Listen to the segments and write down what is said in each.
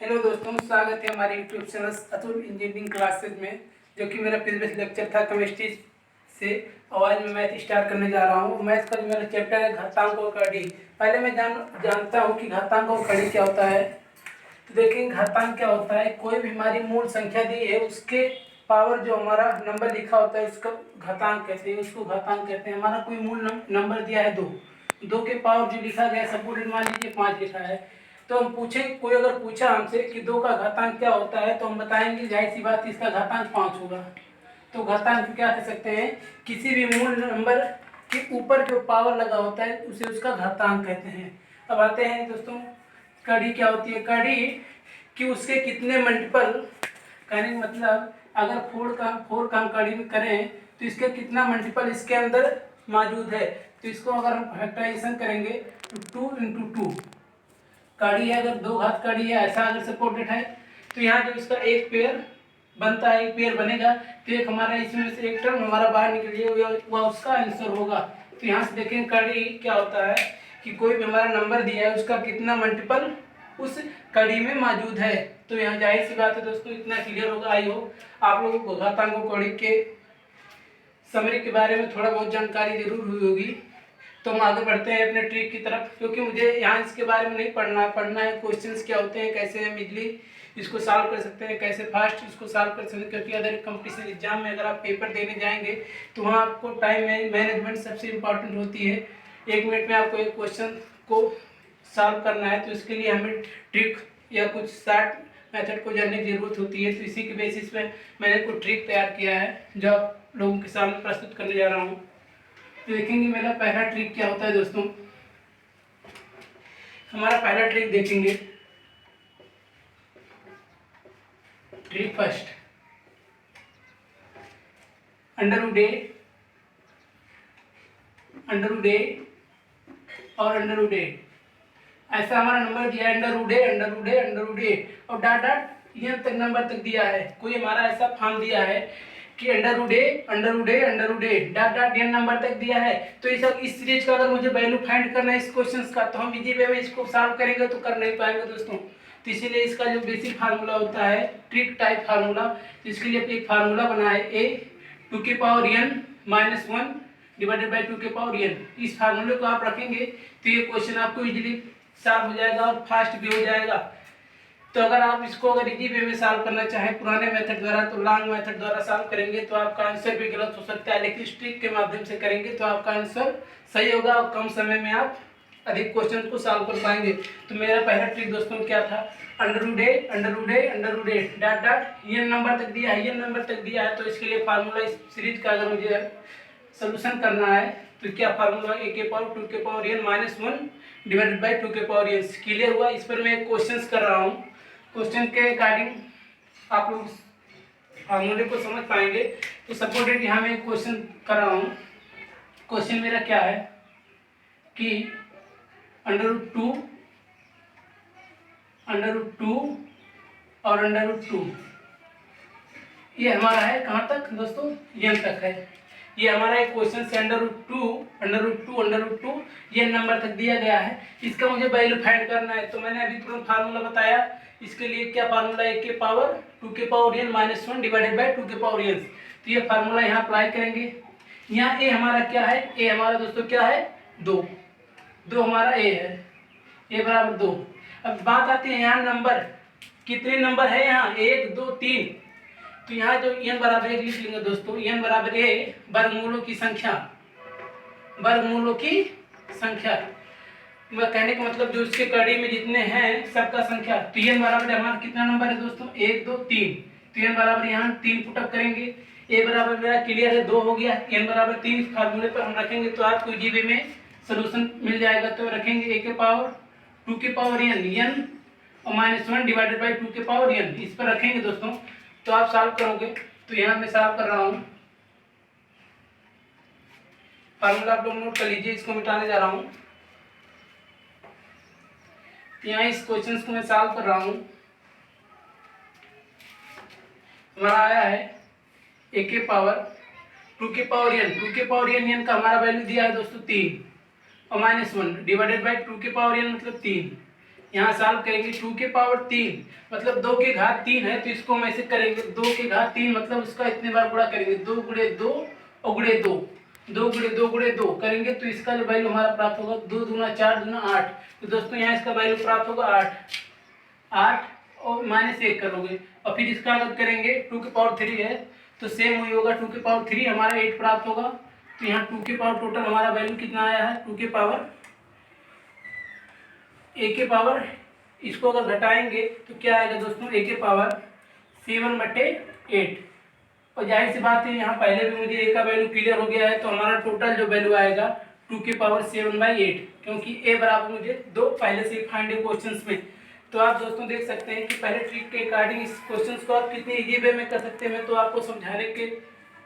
Hello दोस्तों, स्वागत है हमारे YouTube channel Atul engineering classes में, जो कि मेरा प्रीवियस लेक्चर था केमिस्ट्री से। और आज मैं मैथ स्टार्ट करने जा रहा हूँ। मैथ का जो मेरा चैप्टर है घातांक और कड़ी। पहले मैं जानता हूँ कि घातांक और कड़ी क्या होता है। तो देखिए, घातांक क्या होता है, कोई भी हमारी मूल संख्या दी है उसके पावर जो हमारा नंबर लिखा होता है उसका घातांक कहते हैं, उसको घातांक कहते हैं। हमारा कोई मूल नंबर दिया है दो के पावर जो लिखा गया, सपोर्टेड मान लीजिए 5 लिखा है, तो हम पूछे, कोई अगर पूछा हमसे कि 2 का घातांक क्या होता है, तो हम बताएंगे जाहिर सी बात इसका घातांक 5 होगा। तो घातांक क्या कह सकते हैं, किसी भी मूल नंबर के ऊपर जो पावर लगा होता है उसे उसका घातांक कहते हैं। अब आते हैं दोस्तों, कड़ी क्या होती है। कड़ी कि उसके कितने मल्टीपल, कहने का मतलब अगर 4 का हम कड़ी में करें तो इसके कितना मल्टीपल इसके अंदर मौजूद है। तो इसको अगर हम फैक्टराइजेशन करेंगे तो 2 × 2 कड़ी है, अगर 2 घात कड़ी है, ऐसा अगर सपोर्टेड है, तो यहाँ जो इसका एक पेयर बनता है, एक पेयर बनेगा, तो एक हमारा इसमें से एक टर्म हमारा बाहर निकलिए, वह उसका आंसर होगा। तो यहाँ से देखें कड़ी क्या होता है कि कोई भी हमारा नंबर दिया है उसका कितना मल्टीपल उस कड़ी में मौजूद है। तो यहाँ जाहिर सी बात है दोस्तों, इतना क्लियर होगा। आई हो आप लोगों को घातांक और कड़ी के समरी के बारे में थोड़ा बहुत जानकारी जरूर हुई होगी। तो हम आगे बढ़ते हैं अपने ट्रिक की तरफ, क्योंकि मुझे यहाँ इसके बारे में नहीं पढ़ना है क्वेश्चंस क्या होते हैं, कैसे हम इजली इसको सॉल्व कर सकते हैं, कैसे फास्ट इसको सॉल्व कर सकते हैं। क्योंकि अदर कंपटीशन एग्जाम में अगर आप पेपर देने जाएंगे तो वहाँ आपको टाइम मैनेजमेंट सबसे इम्पॉर्टेंट होती है। 1 मिनट में आपको एक क्वेश्चन को सॉल्व करना है, तो इसके लिए हमें ट्रिक या कुछ शॉर्ट मेथड को जानने की जरूरत होती है। तो इसी के बेसिस पे मैंने कुछ ट्रिक तैयार किया है जो आप लोगों के सामने प्रस्तुत करने जा रहा हूँ। तो देखेंगे मेरा पहला ट्रिक क्या होता है दोस्तों। हमारा पहला ट्रिक देखेंगे, ट्रिक फर्स्ट, अंडर ए और अंडर ए। ऐसा हमारा नंबर दिया है, अंडर ए और डॉट यहाँ तक नंबर तक दिया है। कोई हमारा ऐसा फॉर्म दिया है कि under a dot n number तक दिया है। तो इस सीरीज का अगर मुझे वैल्यू फाइंड करना है इस क्वेश्चन का, तो हम इजी वे में इसको सॉल्व करेंगे तो कर नहीं पाएंगे दोस्तों। तो इसीलिए इसका जो बेसिक फार्मूला होता है, ट्रिक टाइप फार्मूला, तो इसके लिए एक फार्मूला बना है, a 2n - 1 divided by 2n। इस फार्मूले को आप रखेंगे तो ये क्वेश्चन आपको इजीली सॉल्व हो जाएगा और फास्ट भी हो जाएगा। तो अगर आप इसको अगर इजी वे में सॉल्व करना चाहें पुराने मेथड द्वारा, तो लॉन्ग मेथड द्वारा सॉल्व करेंगे तो आपका आंसर भी गलत हो सकता है, लेकिन इस ट्रिक के माध्यम से करेंगे तो आपका आंसर सही होगा और कम समय में आप अधिक क्वेश्चन को सॉल्व कर पाएंगे। तो मेरा पहला ट्रिक दोस्तों क्या था, under a dot n number तक दिया है, एन नंबर तक दिया है। तो इसके लिए फार्मूला इस सीरीज का अगर मुझे सोल्यूशन करना है तो क्या फार्मूला, a के पावर 2 के पावर n - 1 डिवाइडेड बाई 2 के पावर n। क्लियर हुआ। इस पर मैं क्वेश्चंस कर रहा हूँ, क्वेश्चन के अकॉर्डिंग आप लोग फार्मूले को समझ पाएंगे। तो सपोर्टेड यहाँ मैं क्वेश्चन कर रहा हूँ। क्वेश्चन मेरा क्या है कि √2 और √2 ये हमारा है कहाँ तक दोस्तों, n तक है। ये हमारा एक क्वेश्चन से √2 ये नंबर तक दिया गया है, इसका मुझे वैल्यू फाइंड करना है। तो मैंने अभी तुरंत फार्मूला बताया, इसके लिए क्या फार्मूला, a के पावर 2 के पावर n - 1 डिवाइडेड बाई 2 के पावर n। तो ये फार्मूला यहाँ अप्लाई करेंगे। यहाँ a हमारा क्या है, a हमारा दोस्तों क्या है, 2 हमारा a है, a बराबर 2। अब बात आती है यहाँ नंबर, कितने नंबर है यहाँ, 1 2 3। तो यहाँ जो n बराबर 1 लिख लेंगे दोस्तों, n बराबर a वर्गमूलों की संख्या। मैं कहने का मतलब जो इसके कड़ी में जितने हैं सबका संख्या। तो n बराबर हमारा कितना नंबर है दोस्तों, 1 2 3। तो n बराबर यहाँ 3 पुटअप करेंगे, a बराबर मेरा क्लियर है 2 हो गया, n बराबर 3 इस फार्मूले पर हम रखेंगे तो आपको इजी वे में सोल्यूशन मिल जाएगा। तो रखेंगे a के पावर 2 के पावर n और -1 डिवाइडेड बाई 2 के पावर n, इस पर रखेंगे दोस्तों। तो आप सॉल्व करोगे, तो यहाँ मैं सॉल्व कर रहा हूँ। फार्मूला आप लोग नोट कर लीजिए, इसको मिटाने जा रहा हूँ। यहाँ इस क्वेश्चन को मैं सॉल्व कर रहा हूँ। हमारा आया है a के पावर 2 के पावर n का हमारा वैल्यू दिया है दोस्तों 3 और -1 डिवाइडेड बाई 2 के पावर n मतलब 3। यहाँ सॉल्व करेंगे 2 के पावर 3 मतलब 2 के घात 3 है, तो इसको हम ऐसे करेंगे 2 के घात 3 मतलब इसका इतने बार गुणा करेंगे 2 गुणे 2 और गुणे 2, 2 गुणे 2 गुणे 2 करेंगे तो इसका जो वैल्यू हमारा प्राप्त होगा 2 दूना 4 दूना 8। तो दोस्तों यहाँ इसका वैल्यू प्राप्त होगा 8 और -1 करोगे और फिर इसका अगर करेंगे 2 के पावर 3 है तो सेम वही होगा 2 के पावर 3 हमारा 8 प्राप्त होगा। तो यहाँ 2 के पावर टोटल हमारा वैल्यू कितना आया है 2 के पावर ए के पावर, इसको अगर घटाएंगे तो क्या आएगा दोस्तों ए के पावर 7/8। और जाहिर सी बात है यहाँ पहले भी मुझे ए का वैल्यू क्लियर हो गया है, तो हमारा टोटल जो वैल्यू आएगा 2 के पावर 7/8 क्योंकि ए बराबर मुझे 2 पहले से फाइंड है क्वेश्चन में। तो आप दोस्तों देख सकते हैं कि पहले ट्रिक के अकॉर्डिंग इस क्वेश्चन को आप कितनी इजी वे में कर सकते हैं। मैं तो आपको समझाने के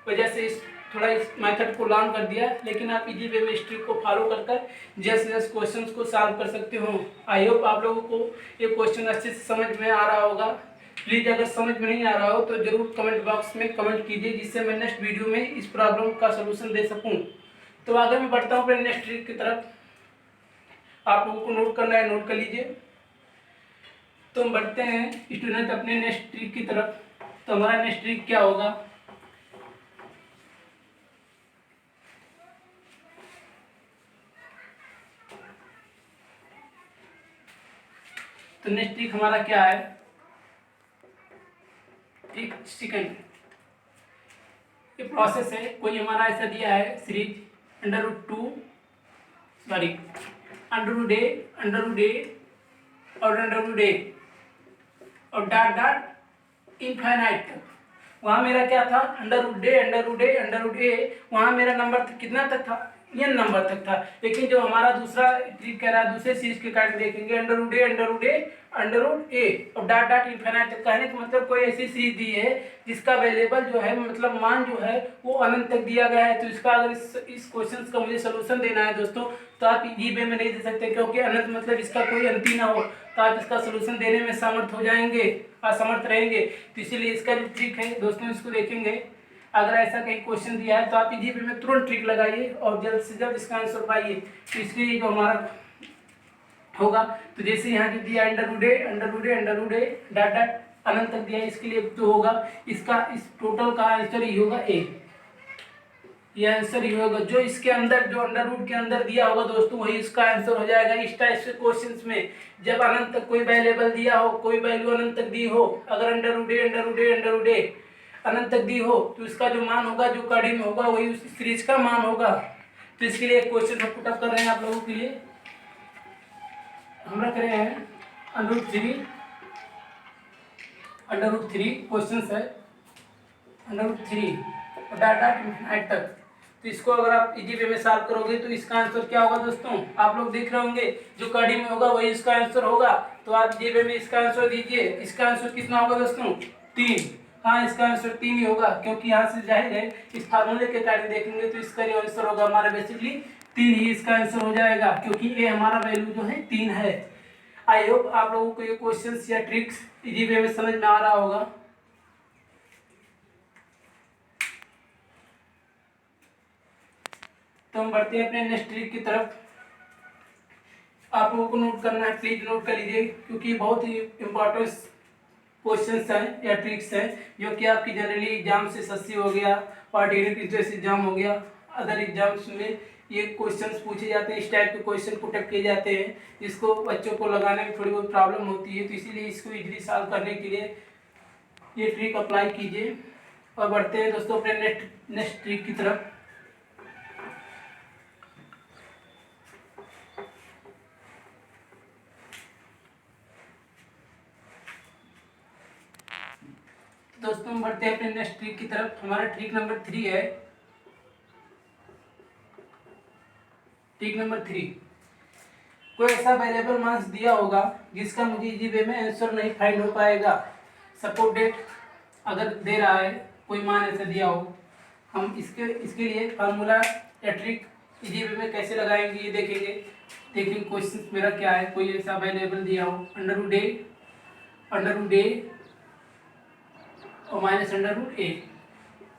वजह से इस मेथड को लॉन्च कर दिया, लेकिन आप इजी वे में इस ट्रिक को फॉलो कर जैसे जैसे क्वेश्चंस को सॉल्व कर सकते हो। आई होप आप लोगों को ये क्वेश्चन अच्छे से समझ में आ रहा होगा। प्लीज़ अगर समझ में नहीं आ रहा हो तो जरूर कमेंट बॉक्स में कमेंट कीजिए, जिससे मैं नेक्स्ट वीडियो में इस प्रॉब्लम का सोल्यूशन दे सकूं। तो आगे मैं बढ़ता हूँ अपने नेक्स्ट ट्रिक की तरफ। आप लोगों को नोट करना है, नोट कर लीजिए। तो हम बढ़ते हैं स्टूडेंट अपने नेक्स्ट ट्रिक की तरफ। तो हमारा नेक्स्ट ट्रिक क्या होगा, तो नेक्स्ट ट्रिक हमारा क्या है, ठीक सेकंड ये प्रोसेस है। कोई हमारा ऐसा दिया है सीरीज √2 सॉरी √a और √a और डॉट डॉट इनफाइनाइट तक। वहाँ मेरा क्या था √a वहाँ मेरा नंबर कितना तक था, n नंबर तक था। लेकिन जो हमारा दूसरा ट्रिक कह रहा है, दूसरे सीरीज के कारण देखेंगे √a और डॉट डॉट इनफाइनाइट तक। कहने का मतलब कोई ऐसी सीरीज दी है जिसका वेरिएबल जो है मतलब मान जो है वो अनंत तक दिया गया है। तो इसका अगर इस क्वेश्चन का मुझे सोल्यूशन देना है दोस्तों, तो आप इजी वे में नहीं दे सकते, क्योंकि अनंत मतलब इसका कोई अंत ही ना हो, तो आप इसका सोल्यूशन देने में समर्थ हो जाएंगे, असमर्थ रहेंगे। तो इसीलिए इसका जो ट्रिक है दोस्तों, इसको देखेंगे। अगर ऐसा कहीं क्वेश्चन दिया है तो आप इजी वे में तुरंत ट्रिक लगाइए और जल्द से जल्द इसका आंसर पाइए। तो इसके लिए जो हमारा होगा, तो जैसे यहाँ जो दिया √a डॉट डॉट अनंत तक दिया, इसके लिए जो होगा इसका इस टोटल का आंसर ही होगा a। ये आंसर ही होगा जो इसके अंदर जो √ के अंदर दिया होगा दोस्तों, वही इसका आंसर हो जाएगा। इस टाइप से क्वेश्चंस में जब अनंत तक कोई वेरिएबल दिया हो, कोई वैल्यू अनंत तक दी हो, अगर √a अनंत तक दी हो, तो इसका जो मान होगा जो कड़ी में होगा वही उस सीरीज का मान होगा। तो इसके लिए एक क्वेश्चन हम पुटअप कर रहे हैं आप लोगों के लिए। हम रख रहे हैं √3 क्वेश्चन है √3 और डॉट डॉट इनफिनिट तक। तो इसको अगर आप इजी वे में सॉल्व करोगे तो इसका आंसर क्या होगा दोस्तों, आप लोग देख रहे होंगे जो कड़ी में होगा वही इसका आंसर होगा। तो आप इजी वे में इसका आंसर दीजिए। इसका आंसर कितना होगा दोस्तों, 3। हाँ, इसका आंसर 3 ही होगा, क्योंकि यहाँ से जाहिर है इस फार्मूले के कारण देखेंगे तो इसका जो आंसर होगा हमारा बेसिकली 3 ही इसका आंसर हो जाएगा, क्योंकि ये हमारा वैल्यू जो है 3 है। आई होप आप लोगों को ये क्वेश्चंस या ट्रिक्स इजी वे में समझ में आ रहा होगा। तो हम बढ़ते हैं अपने नेक्स्ट ट्रिक की तरफ। आप लोगों को नोट करना है, प्लीज नोट कर लीजिए, क्योंकि बहुत ही इंपॉर्टेंट क्वेश्चंस हैं या ट्रिक्स हैं जो कि आपकी जनरली एग्जाम से सस्ती हो गया, पार्टिकुलर टीचर्स एग्जाम हो गया, अदर एग्जाम्स में ये क्वेश्चंस पूछे जाते हैं। इस टाइप के क्वेश्चन पुटअप किए जाते हैं जिसको बच्चों को लगाने में थोड़ी बहुत प्रॉब्लम होती है। तो इसीलिए इसको इजीली सॉल्व करने के लिए ये ट्रिक अप्लाई कीजिए। और बढ़ते हैं दोस्तों अपने नेक्स्ट ट्रिक की तरफ। दोस्तों हम बढ़ते हैं अपने नेक्स्ट ट्रिक की तरफ। हमारा ट्रिक नंबर 3 है। ट्रिक नंबर 3, कोई ऐसा वेरिएबल मान दिया होगा जिसका मुझे इजी वे में आंसर नहीं फाइंड हो पाएगा। सपोज डेट अगर दे रहा है, कोई मान ऐसा दिया हो, हम इसके लिए फार्मूला या ट्रिक इजी वे में कैसे लगाएंगे ये देखेंगे। देखिए क्वेश्चन मेरा क्या है, कोई ऐसा वेरिएबल दिया हो √a और -√a,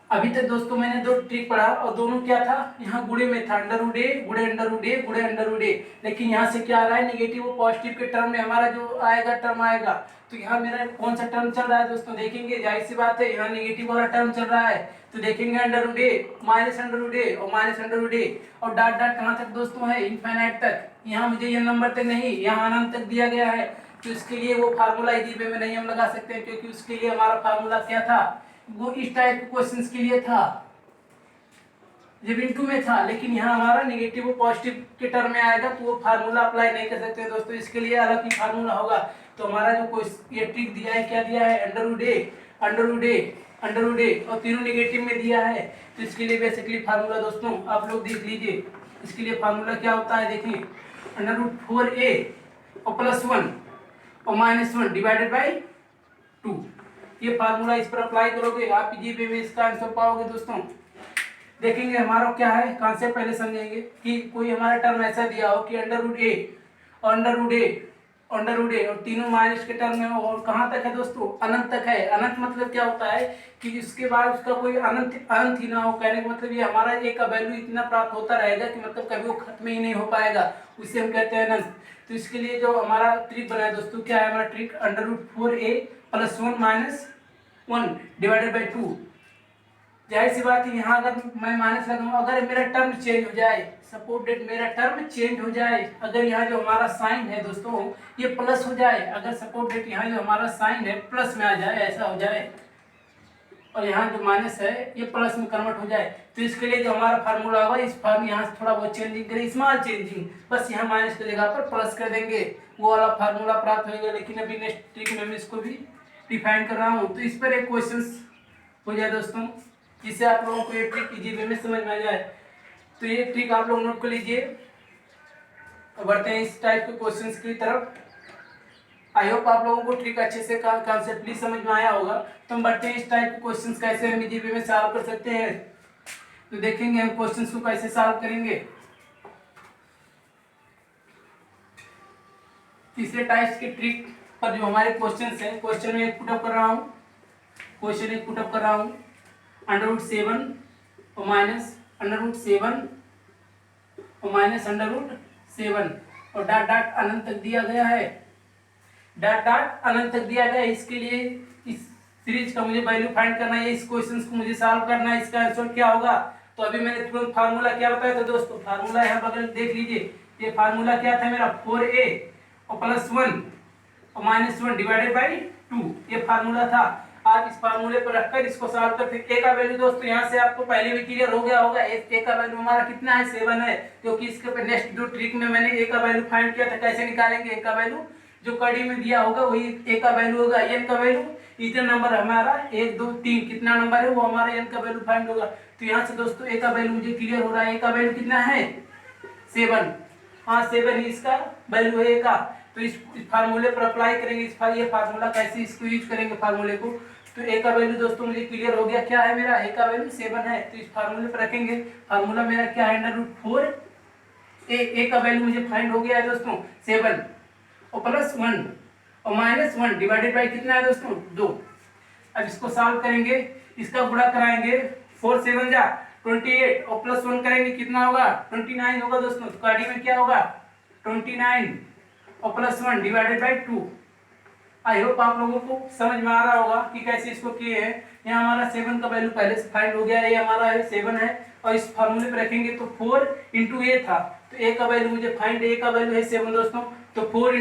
अभी तक दोस्तों मैंने दो ट्रिक पढ़ा और दोनों क्या था, यहाँ गुणे में था, अंडर रूट ए गुणे अंडर रूट ए गुणे अंडर रूट ए। लेकिन यहाँ से क्या आ रहा है, निगेटिव और पॉजिटिव के टर्म में हमारा जो आएगा टर्म आएगा। तो यहाँ मेरा कौन सा टर्म चल रहा है दोस्तों, देखेंगे जाहिर सी बात है यहाँ निगेटिव वाला टर्म चल रहा है। तो देखेंगे अंडर रूट ए माइनस अंडर रूट ए और माइनस अंडर रूट ए और डॉट डॉट कहाँ तक दोस्तों है, इनफाइनाइट तक। यहाँ मुझे ये नंबर तक नहीं, यहाँ अनंत तक दिया गया है। तो इसके लिए वो फार्मूला इजी वे में नहीं हम लगा सकते हैं, क्योंकि उसके लिए हमारा फार्मूला क्या था, वो इस टाइप के क्वेश्चंस के लिए था जब इनटू में था। लेकिन यहाँ हमारा नेगेटिव और पॉजिटिव के टर्म में आएगा तो वो फार्मूला अप्लाई नहीं कर सकते दोस्तों, इसके लिए अलग ही फार्मूला होगा। तो हमारा जो क्वेश्चन ये ट्रिक दिया है, क्या दिया है, under root A under root A under root ए और तीनों नेगेटिव में दिया है। तो इसके लिए बेसिकली फार्मूला दोस्तों आप लोग देख लीजिए। इसके लिए फार्मूला क्या होता है, देखिए अंडर रूट 4a और +1 और -1 डिवाइडेड बाई 2। ये फार्मूला इस पर अप्लाई करोगे आप इजी वे में इसका आंसर पाओगे दोस्तों। देखेंगे हमारा क्या है कॉन्सेप्ट, पहले समझेंगे कि कोई हमारा टर्म ऐसा दिया हो कि अंडर रूट ए और under root A under root ए और तीनों माइनस के टर्म में हो, और कहाँ तक है दोस्तों, अनंत तक है। अनंत मतलब क्या होता है कि इसके बाद उसका कोई अनंत ही ना हो। कहने का मतलब ये हमारा ए का वैल्यू इतना प्राप्त होता रहेगा कि मतलब कभी वो खत्म ही नहीं हो पाएगा, उसे हम कहते हैं अनंत। तो इसके लिए जो हमारा ट्रिक बना है दोस्तों, क्या है हमारा trick, under root 4a +1 -1 divided by 2। जाहिर सी बात है यहाँ अगर मैं माइनस लगाऊं, अगर मेरा टर्म चेंज हो जाए, सपोज डेट मेरा टर्म चेंज हो जाए, अगर यहाँ जो हमारा साइन है दोस्तों ये प्लस हो जाए, अगर सपोज डेट यहाँ जो हमारा साइन है प्लस में आ जाए, ऐसा हो जाए, और यहाँ जो माइनस है ये प्लस में कन्वर्ट हो जाए, तो इसके लिए जो हमारा फार्मूला होगा, इस फार्म यहाँ से थोड़ा बहुत चेंजिंग करें, स्मॉल चेंजिंग, बस यहाँ माइनस की जगह पर प्लस कर देंगे, वो वाला फार्मूला प्राप्त होगा। लेकिन अभी नेक्स्ट ट्रिक में मैं इसको भी डिफाइन कर रहा हूँ, तो इस पर एक क्वेश्चन हो जाए दोस्तों, जिससे आप लोगों को ये ट्रिक इजी वे में समझ में आ जाए। तो ये ट्रिक आप लोग नोट कर लीजिए। बढ़ते हैं इस टाइप के क्वेश्चंस की तरफ। आई होप आप लोगों को ट्रिक अच्छे से कॉन्सेप्टली समझ में आया होगा। तो हम बढ़ते हैं इस टाइप के क्वेश्चंस कैसे हम इजी वे में सॉल्व कर सकते हैं। तो देखेंगे हम क्वेश्चंस को कैसे सॉल्व करेंगे। तीसरे टाइप्स के ट्रिक पर जो हमारे क्वेश्चंस हैं, क्वेश्चन में पुटअप कर रहा हूँ, क्वेश्चन एक पुटअप कर रहा हूँ, √7 और माइनस √7 और माइनस √7 और डॉट डॉट अनंत तक दिया गया है, डॉट डॉट अनंत तक दिया गया है। इसके लिए इस सीरीज का मुझे वैल्यू फाइंड करना है, इस क्वेश्चन को मुझे सॉल्व करना है, इसका आंसर क्या होगा। तो अभी मैंने तुरंत फार्मूला क्या बताया था दोस्तों, फार्मूला यहाँ बगल देख लीजिए। ये फार्मूला क्या था मेरा, 4a और +1 और -1 डिवाइडेड बाई 2, ये फार्मूला था। आप इस फार्मूले पर रखकर इसको सॉल्व करते हैं। ए का वैल्यू दोस्तों यहाँ से आपको पहले भी क्लियर हो गया होगा, ए का वैल्यू हमारा कितना है, 7 है, क्योंकि इसके ऊपर नेक्स्ट जो ट्रिक में मैंने ए का वैल्यू फाइंड किया था। कैसे निकालेंगे ए का वैल्यू, जो कड़ी में दिया होगा वही ए का वैल्यू होगा। एन का वैल्यू इतना नंबर हमारा 1 2 3 कितना नंबर है वो हमारा एन का वैल्यू फाइंड होगा। तो यहाँ से दोस्तों ए का वैल्यू मुझे क्लियर हो रहा है, ए का वैल्यू कितना है 7। हाँ 7 ही इसका वैल्यू है ए का। तो इस फार्मूले पर अप्लाई करेंगे, ये फार्मूला कैसे इसको यूज करेंगे फार्मूले को। तो ए का वैल्यू दोस्तों मुझे क्लियर हो गया, क्या है मेरा, ए का वैल्यू 7 है। तो इस फार्मूले पर रखेंगे, फार्मूला मेरा क्या है, √4 ए का वैल्यू मुझे फाइंड हो गया है दोस्तों 7 और +1 और -1 डिवाइडेड बाई कितना है दोस्तों 2। अब इसको सॉल्व करेंगे, इसका गुणा कराएंगे, 4 7 जा 28 और +1 करेंगे कितना होगा 29 होगा दोस्तों। तो कड़ी में क्या होगा 29 और +1 डिवाइडेड बाई 2। आई होप आप लोगों को समझ में आ रहा होगा कि कैसे इसको किए हैं। यहाँ हमारा 7 का वैल्यू पहले से फाइंड हो गया है, ये हमारा है 7 है, और इस फार्मूले पे रखेंगे तो 4 × a था, तो a का वैल्यू मुझे फाइंड, a का वैल्यू है 7 दोस्तों, तो 4 ×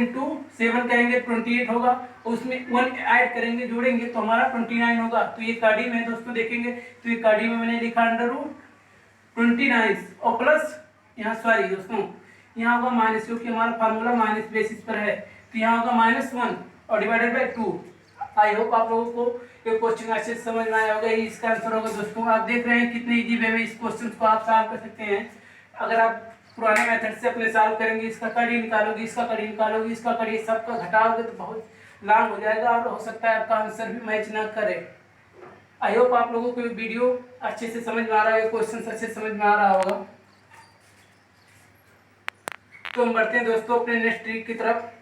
7 करेंगे 28 होगा, और उसमें 1 ऐड करेंगे जोड़ेंगे तो हमारा 29 होगा। तो ये काडी में दोस्तों देखेंगे, तो ये काडी में मैंने लिखा √29 और प्लस यहाँ सॉरी दोस्तों यहाँ होगा माइनस, क्योंकि हमारा फार्मूला माइनस बेसिस पर है, तो यहाँ होगा -1 और डिवाइडेड बाई 2। आई होप आप लोगों को ये क्वेश्चन अच्छे से समझ में आया होगा, ये इसका आंसर होगा दोस्तों। आप देख रहे हैं कितने इजी वे में इस क्वेश्चन को आप सॉल्व कर सकते हैं। अगर आप पुराने मेथड से अपने सॉल्व करेंगे, इसका कड़ी निकालोगे, इसका कड़ी निकालोगे, इसका कड़ी सबका घटाओगे तो बहुत लॉन्ग हो जाएगा और हो सकता है आपका आंसर भी मैच ना करे। आई होप आप लोगों को ये वीडियो अच्छे से समझ में आ रहा है, क्वेश्चन अच्छे से समझ में आ रहा होगा। तो हम बढ़ते हैं दोस्तों अपने नेक्स्ट ट्रिक की तरफ।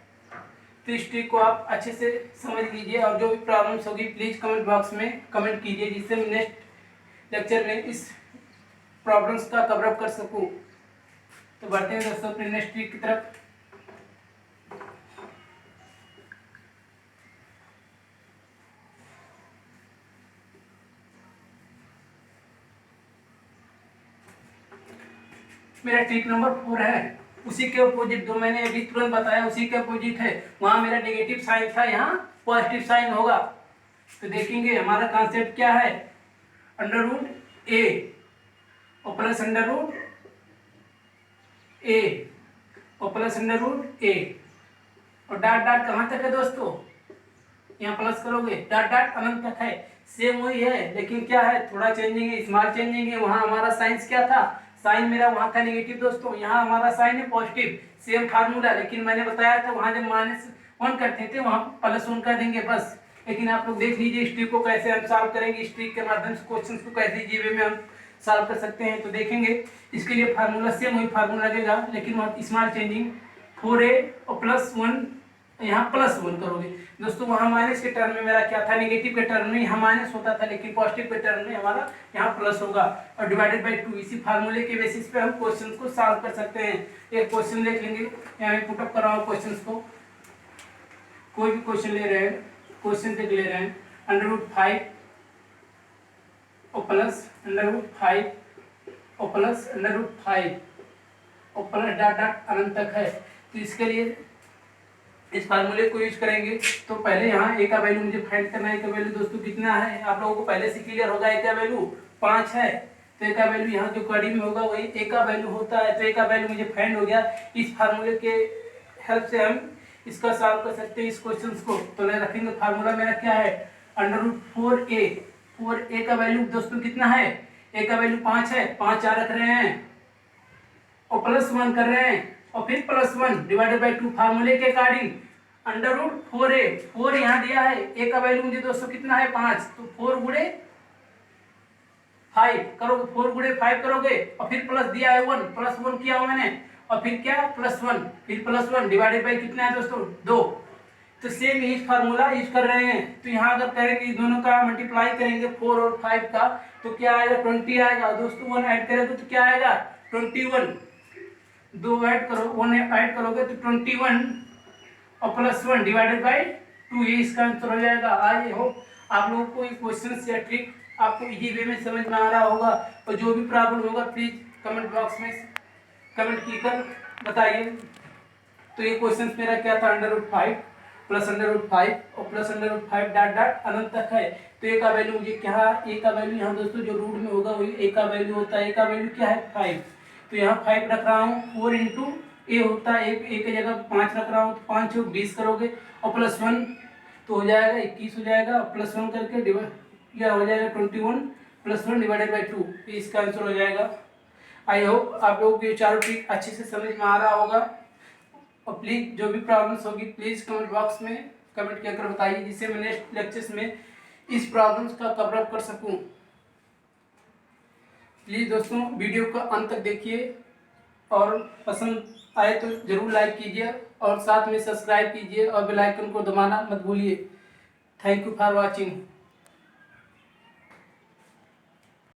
तो इस ट्रिक को आप अच्छे से समझ लीजिए, और जो भी प्रॉब्लम्स होगी प्लीज़ कमेंट बॉक्स में कमेंट कीजिए, जिससे हम नेक्स्ट लेक्चर में इस प्रॉब्लम्स का कवर अप कर सकूं। तो बढ़ते हैं दोस्तों अपने नेक्स्ट ट्रिक की तरफ। मेरा ट्रिक नंबर 4 है, उसी के अपोजिट जो मैंने अभी तुरंत बताया उसी के अपोजिट है। वहां मेरा नेगेटिव साइन था, यहाँ पॉजिटिव साइन होगा। तो देखेंगे हमारा कॉन्सेप्ट क्या है, अंडर रूट ए और प्लस अंडर रूट ए और प्लस अंडर रूट ए और डाट डाट कहाँ तक है दोस्तों, यहाँ प्लस करोगे डाट डाट अनंत तक है। सेम वही है, लेकिन क्या है थोड़ा चेंजिंग है, स्मॉल चेंजिंग है। वहाँ हमारा साइंस क्या था, साइन मेरा वहाँ था नेगेटिव दोस्तों, यहाँ हमारा साइन है पॉजिटिव। सेम फार्मूला, लेकिन मैंने बताया था वहाँ जब -1 करते थे वहाँ +1 कर देंगे बस। लेकिन आप लोग देख लीजिए इस ट्रिक को कैसे हम सॉल्व करेंगे, इस ट्रिक के माध्यम से क्वेश्चन को कैसे जीवे में हम सॉल्व कर सकते हैं। तो देखेंगे इसके लिए फार्मूला सेम वही फार्मूला लगेगा, लेकिन वहाँ स्मॉल चेंजिंग 4a और +1 यहाँ +1 करोगे दोस्तों। वहाँ माइनस के टर्म में मेरा क्या था, नेगेटिव के टर्म में यहाँ माइनस होता था, लेकिन पॉजिटिव के टर्म में हमारा यहाँ प्लस होगा और डिवाइडेड बाई 2। इसी फार्मूले के बेसिस पे हम क्वेश्चन को सॉल्व कर सकते हैं। एक क्वेश्चन देख लेंगे, यहाँ पुटअप कर रहा हूँ क्वेश्चन को, कोई भी क्वेश्चन ले रहे हैं, क्वेश्चन देख ले रहे हैं। √5 और प्लस √5 और प्लस √5 और प्लस डाट डाट अनंत तक है। तो इसके लिए इस फार्मूले को यूज करेंगे। तो पहले यहाँ ए का वैल्यू मुझे फाइंड करना है। ए का वैल्यू दोस्तों कितना है, आप लोगों को पहले से क्लियर होगा। ए का वैल्यू 5 है, तो ए का वैल्यू यहाँ जो कड़ी में होगा वही ए का वैल्यू होता है। तो ए का वैल्यू मुझे फाइंड हो गया। इस फार्मूले के हेल्प से हम इसका सॉल्व कर सकते हैं इस क्वेश्चन को। तो मैं रखेंगे फार्मूला मेरा क्या है, √4a। 4a का वैल्यू दोस्तों कितना है, ए का वैल्यू 5 है, 5 यहाँ रख रहे हैं और +1 कर रहे हैं और फिर +1 डिवाइडेड बाई 2 फार्मूले के अकॉर्डिंग √4a। 4 यहाँ दिया है, ए का वैल्यू मुझे दोस्तों कितना है 5, तो 4 गुणे 5 करोगे, 4 गुणे 5 करोगे और फिर प्लस दिया है 1, +1 किया हुआ मैंने और फिर क्या +1, फिर +1 डिवाइडेड बाई कितना है दोस्तों 2। तो सेम यही फार्मूला यूज कर रहे हैं। तो यहाँ अगर करेंगे दोनों का मल्टीप्लाई करेंगे 4 और 5 का, तो क्या आएगा 20 आएगा दोस्तों। 1 ऐड करेंगे तो क्या आएगा 21, 2 ऐड करो 1 ऐड करोगे तो 21 और +1 डिवाइडेड बाई 2, ये इसका आंसर हो जाएगा। आई होप आप लोगों को ये क्वेश्चन या ट्रिक आपको इजी वे में समझ में आ रहा होगा। और जो भी प्रॉब्लम होगा प्लीज कमेंट बॉक्स में कमेंट कर बताइए। तो ये क्वेश्चन मेरा क्या था, √5 प्लस √5 और प्लस √5 डाट डाट अनंत तक है। तो ए का वैल्यू मुझे क्या, ए का वैल्यू यहाँ दोस्तों जो रूट में होगा वही ए का वैल्यू होता है। ए का वैल्यू क्या है 5, तो यहाँ 5 रख रहा हूँ। 4 इंटू ए होता है, ए की जगह 5 रख रहा हूँ, तो 5 और 20 करोगे और +1 तो हो जाएगा 21 हो जाएगा, +1 करके डिवाइड यह हो जाएगा 21 +1 डिवाइडेड बाई 2, इसका आंसर हो जाएगा। आई होप आप लोगों को ये चारों ट्रिक अच्छे से समझ में आ रहा होगा। और प्लीज़ जो भी प्रॉब्लम्स होगी प्लीज़ कमेंट बॉक्स में कमेंट कर बताइए, जिससे मैं नेक्स्ट लेक्चर्स में इस प्रॉब्लम्स का कवर अप कर सकूं। प्लीज़ दोस्तों वीडियो को अंत तक देखिए और पसंद आए तो ज़रूर लाइक कीजिए और साथ में सब्सक्राइब कीजिए और बेल आइकन को दबाना मत भूलिए। Thank you for watching.